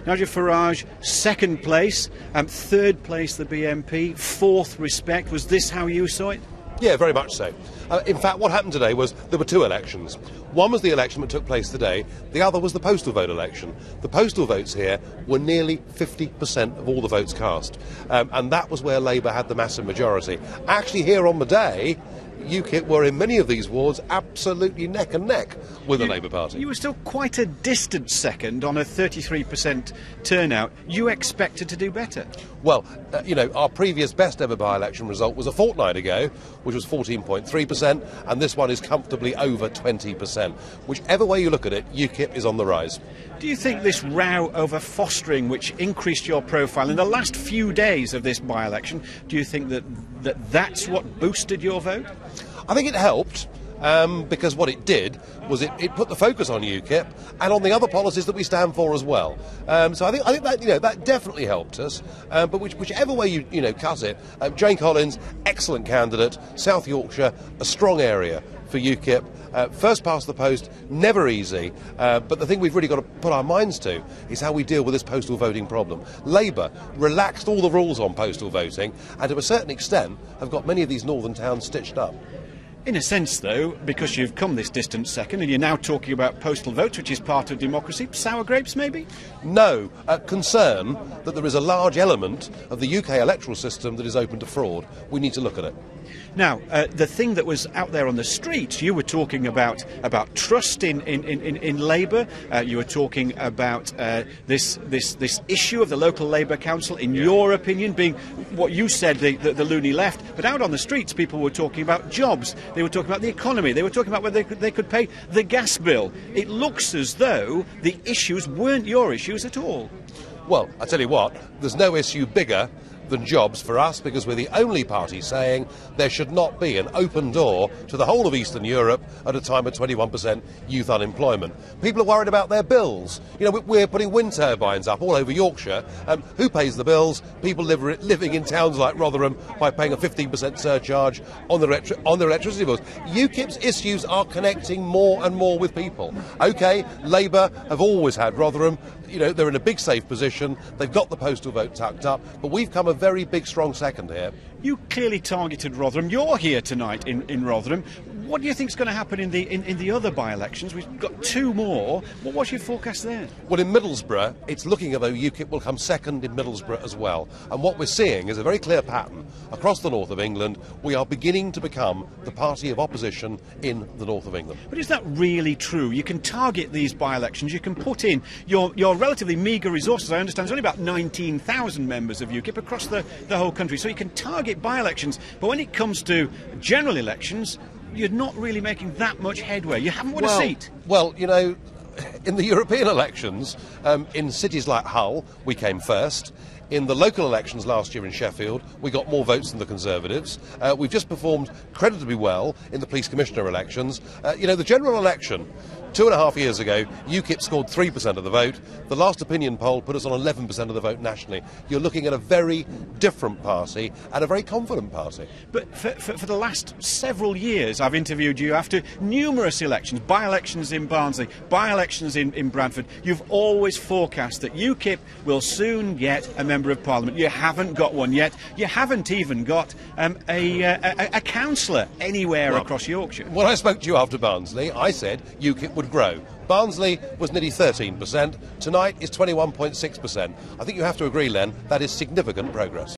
Nigel Farage, second place, third place the BNP, fourth Respect. Was this how you saw it? Yeah, very much so. In fact, what happened today was there were two elections. One was the election that took place today, the other was the postal vote election. The postal votes here were nearly 50% of all the votes cast, and that was where Labour had the massive majority. Actually, here on the day, UKIP were in many of these wards absolutely neck and neck with the Labour Party. You were still quite a distant second on a 33% turnout. You expected to do better? Well, our previous best ever by-election result was a fortnight ago, which was 14.3%, and this one is comfortably over 20%. Whichever way you look at it, UKIP is on the rise. Do you think this row over fostering, which increased your profile in the last few days of this by-election, do you think that's what boosted your vote? I think it helped. Because what it did was it put the focus on UKIP and on the other policies that we stand for as well. So I think that that definitely helped us. But whichever way you cut it, Jane Collins, excellent candidate. South Yorkshire, a strong area for UKIP. First past the post, never easy. But the thing we've really got to put our minds to is how we deal with this postal voting problem. Labour relaxed all the rules on postal voting, and to a certain extent have got many of these northern towns stitched up. In a sense, though, because you've come this distant second and you're now talking about postal votes, which is part of democracy, sour grapes maybe? No. Concern that there is a large element of the UK electoral system that is open to fraud. We need to look at it. Now, the thing that was out there on the streets, you were talking about trust in Labour. You were talking about this issue of the local Labour Council, in your opinion, being what you said, the loony left. But out on the streets, people were talking about jobs. They were talking about the economy. They were talking about whether they could pay the gas bill. It looks as though the issues weren't your issues at all. Well, I tell you what, there's no issue bigger than jobs for us, because we're the only party saying there should not be an open door to the whole of Eastern Europe at a time of 21% youth unemployment. People are worried about their bills. We're putting wind turbines up all over Yorkshire. Who pays the bills? People living in towns like Rotherham by paying a 15% surcharge on their electricity bills. UKIP's issues are connecting more and more with people. OK, Labour have always had Rotherham. They're in a big safe position. They've got the postal vote tucked up, but we've come a very big, strong second here. You clearly targeted Rotherham. You're here tonight in Rotherham. What do you think is going to happen in the other by-elections? We've got two more. What's your forecast there? Well, in Middlesbrough, it's looking as though UKIP will come second in Middlesbrough as well. And what we're seeing is a very clear pattern. Across the north of England, we are beginning to become the party of opposition in the north of England. But is that really true? You can target these by-elections. You can put in your relatively meagre resources. I understand there's only about 19,000 members of UKIP across the whole country. So you can target by-elections. But when it comes to general elections, you're not really making that much headway. You haven't won a seat. Well, in the European elections, in cities like Hull, we came first. In the local elections last year in Sheffield, we got more votes than the Conservatives. We've just performed creditably well in the police commissioner elections. The general election, 2.5 years ago, UKIP scored 3% of the vote. The last opinion poll put us on 11% of the vote nationally. You're looking at a very different party and a very confident party. But for the last several years, I've interviewed you after numerous elections, by-elections in Barnsley, by-elections in Bradford. You've always forecast that UKIP will soon get a Member of Parliament. You haven't got one yet. You haven't even got a councillor anywhere across Yorkshire. When I spoke to you after Barnsley, I said UKIP would grow. Barnsley was nearly 13%. Tonight is 21.6%. I think you have to agree, Len, that is significant progress.